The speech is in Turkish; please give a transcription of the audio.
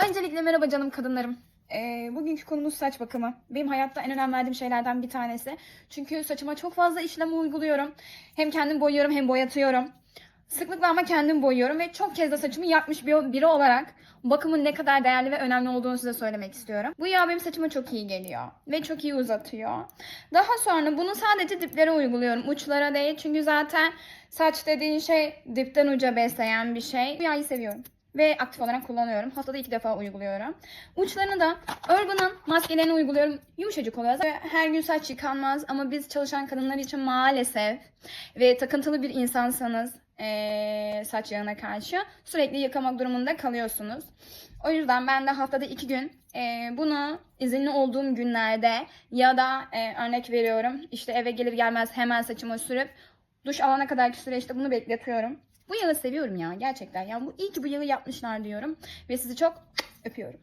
Öncelikle merhaba canım kadınlarım. Bugünkü konumuz saç bakımı. Benim hayatta en önem verdiğim şeylerden bir tanesi. Çünkü saçıma çok fazla işlem uyguluyorum. Hem kendim boyuyorum hem boyatıyorum. Sıklıkla ama kendim boyuyorum ve çok kez de saçımı yakmış biri olarak bakımın ne kadar değerli ve önemli olduğunu size söylemek istiyorum. Bu yağ benim saçıma çok iyi geliyor ve çok iyi uzatıyor. Daha sonra bunu sadece diplere uyguluyorum, uçlara değil. Çünkü zaten saç dediğin şey dipten uca besleyen bir şey. Bu yağı seviyorum ve aktif olarak kullanıyorum. Haftada 2 defa uyguluyorum. Uçlarını da Urban'ın maskelerini uyguluyorum. Yumuşacık oluyor. Her gün saç yıkanmaz ama biz çalışan kadınlar için maalesef ve takıntılı bir insansanız saç yağına karşı sürekli yıkamak durumunda kalıyorsunuz. O yüzden ben de haftada 2 gün bunu izinli olduğum günlerde ya da örnek veriyorum işte eve gelir gelmez hemen saçıma sürüp duş alana kadarki süreçte bunu bekletiyorum. Bu yağı seviyorum ya gerçekten. Yani iyi ki bu yağı yapmışlar diyorum ve sizi çok öpüyorum.